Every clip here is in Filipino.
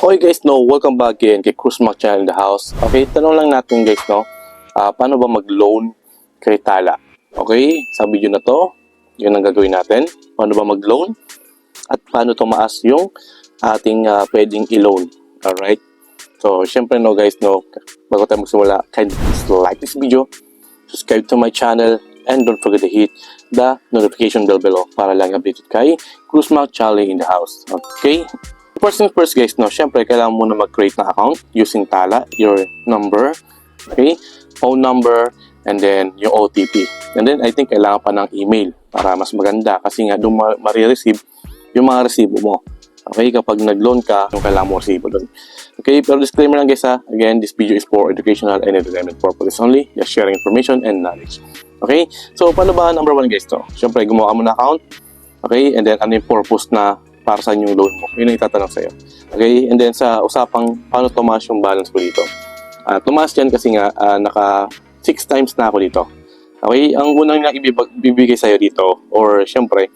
Okay guys, welcome back again kay Cruzmac Channel in the house. Okay, tanong lang natin guys, paano ba mag-loan kay Tala? Okay, sa video na to, yun ang gagawin natin. Paano ba mag-loan? At paano tumaas yung ating pwedeng i-loan. Alright? So, syempre guys, bago tayo magsimula, kindly please like this video, subscribe to my channel, and don't forget to hit the notification bell below para lang updated kay Cruzmac Channel in the house. Okay? First things first guys, syempre kailangan mo na mag-create ng account using Tala, your number, okay, phone number, and then yung OTP. And then I think kailangan pa ng email para mas maganda kasi nga doon ma-receive yung mga resibo mo. Okay, kapag nag-loan ka, yung kailangan mo resibo doon. Okay, pero disclaimer lang guys again, this video is for educational and entertainment purposes only, just sharing information and knowledge. Okay, so paano ba number 1 guys to? Syempre gumawa mo na account, okay, and then ano yung purpose na para sa yung loan mo. Yun ang itatanong sa'yo. Okay? And then sa usapang paano tumaas yung balance ko dito. Tumaas yan kasi nga naka 6 times na ako dito. Okay? Ang unang na ibibigay sa'yo dito or syempre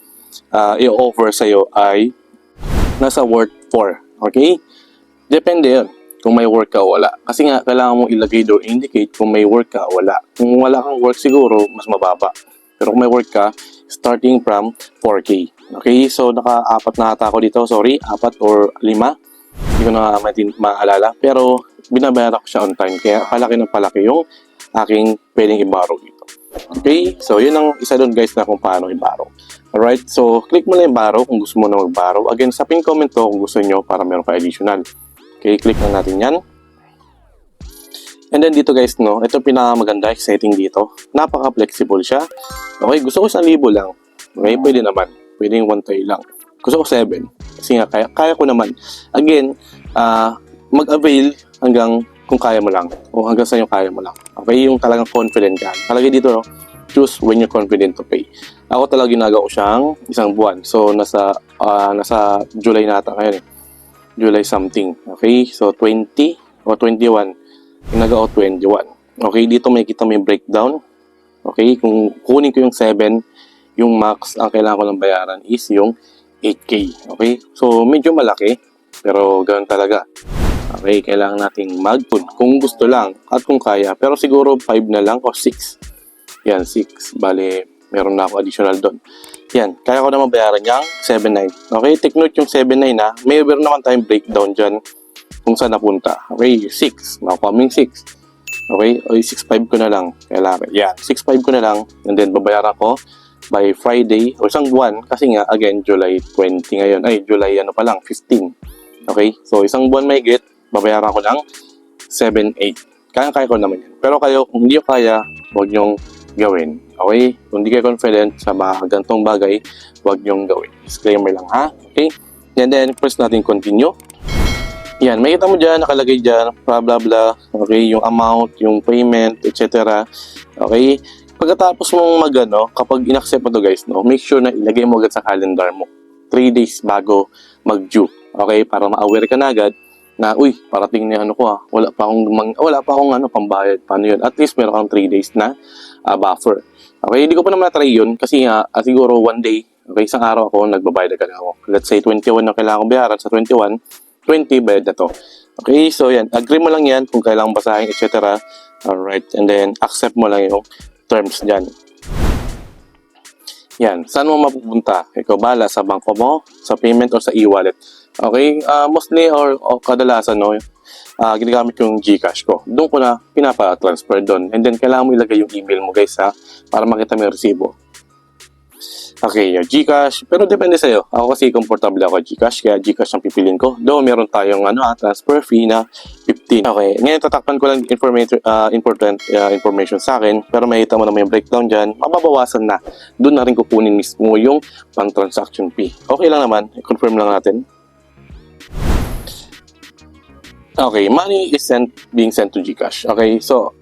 i-offer sa'yo ay nasa worth 4. Okay? Depende yun kung may work ka o wala. Kasi nga kailangan mong ilagay doon indicate kung may work ka o wala. Kung wala kang work siguro mas mababa. Pero kung may work ka, starting from 4K. Okay, so naka-4 na ata ako dito. Sorry, 4 or 5. Hindi ko na maalala. Pero binabayaran ko siya on time. Kaya palaki ng palaki yung aking pwedeng i-borrow dito. Okay, so yun ang isa doon guys na kung paano i-borrow. Alright, so click mo na yung borrow kung gusto mo na mag-borrow. Again, sa pin comment to kung gusto nyo para meron ka additional. Okay, click na natin yan. And then dito guys, ito pinakamaganda, exciting dito. Napaka-flexible siya. Okay, gusto ko 1,000 lang. Okay, pwede naman. Pwede yung 1K lang. Gusto ko 7. Kasi nga, kaya ko naman. Again, mag-avail hanggang kung kaya mo lang. O hanggang saan yung kaya mo lang. Okay, yung talagang confident ka. Talagay dito, choose when you're confident to pay. Ako talaga ginagawa ko siyang 1 buwan. So, nasa July na ata ngayon eh. July something. Okay, so 20 o 21. Ginagawa ko 21. Okay, dito may kita may breakdown. Okay, kung kunin ko yung 7, yung max ang kailangan ko lang bayaran is yung 8K. Okay, so medyo malaki, pero ganoon talaga. Okay, kailangan nating mag-put kung gusto lang at kung kaya. Pero siguro 5 na lang o 6. Yan, 6. Bale, meron na ako additional doon. Yan, kaya ko naman bayaran yung 7.9. Okay, take note yung 7.9 na. Meron naman tayong breakdown dyan kung saan napunta. Okay, 6. Coming 6. Okay, o 6.5 ko na lang. Kailangan. Yan, 6.5 ko na lang. And then, babayaran ko by Friday o 1 buwan. Kasi nga, again, July 20 ngayon. Ay, July 15. Okay, so 1 buwan may get. Babayaran ko lang 7.8. Kaya ko naman yan. Pero kayo, kung hindi ko kaya, huwag nyong gawin. Okay? Kung hindi kayo confident sa mga gantong bagay, huwag nyong gawin. Disclaimer lang ha. Okay? And then, press natin continue. Yan, makita mo dyan, nakalagay dyan, blah blah blah. Okay, yung amount, yung payment, etc. Okay? Pagkatapos mong kapag in-accept mo to guys, make sure na ilagay mo agad sa calendar mo. 3 days bago mag-due. Okay? Para ma-aware ka na agad na, uy, parating na wala pa akong pambayad. Paano yun? At least meron kang 3 days na buffer. Okay, hindi ko pa naman na-try yun kasi siguro 1 day, okay, isang araw ako, nagbabayad ka na ako. Let's say 21 na kailangan kong bayaran, sa 21, 20 bayad na to. Okay, so yan, agree mo lang yan kung kailangan basahin, etc. Alright, and then accept mo lang yung terms dyan. Yan, saan mo mapupunta? Ikaw bala, sa bangko mo, sa payment, o sa e-wallet. Okay, mostly or kadalasan, ginagamit yung GCash ko. Doon ko na pinapa-transfer doon. And then, kailangan mo ilagay yung email mo guys para makita mo yung resibo. Okay, yung GCash. Pero depende sa'yo. Ako kasi komportable ako GCash, kaya GCash ang pipiliin ko. Though meron tayong transfer fee na 15. Okay, ngayon tatakpan ko lang important information sa akin. Pero makita mo naman yung breakdown dyan. Mababawasan na. Doon na rin kukunin mismo yung pang-transaction fee. Okay lang naman. I-confirm lang natin. Okay, money is being sent to GCash. Okay, so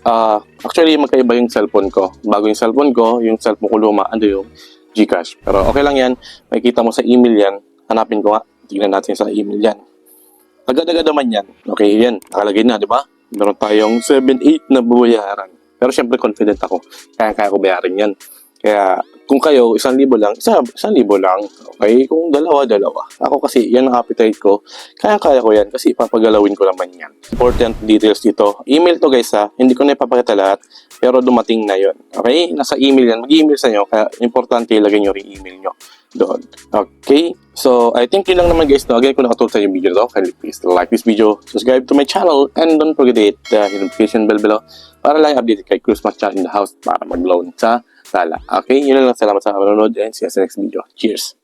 actually magkaiba yung cellphone ko. Bago yung cellphone ko ko luma, yung GCash. Pero okay lang yan. Makikita mo sa email yan. Hanapin ko nga. Tignan natin sa email yan. Agad-agad naman yan. Okay, yan. Nakalagay na, di ba? Meron tayong 7.8 na babayaran. Pero syempre confident ako. Kaya ko bayarin yan. Kaya Kung kayo, 1,000 lang, 1,000 lang. Okay? Kung dalawa. Ako kasi, yan ang appetite ko. Kaya ko yan kasi ipapagalawin ko naman yan. Important details dito. Email to guys ha. Hindi ko na ipapakita lahat. Pero dumating na yon. Okay? Nasa email yan. Mag-email sa inyo. Kaya importante ilagay nyo rin email nyo doon. Okay? So, I think yun lang naman guys. No? Again, kung nakatulog sa yung video to, kindly please like this video, subscribe to my channel, and don't forget to hit the notification bell below para lang update kay Cruz Mac in the house para mag-loan sa sala. Okay? Yun lang. Salamat sa panonood and see you sa next video. Cheers!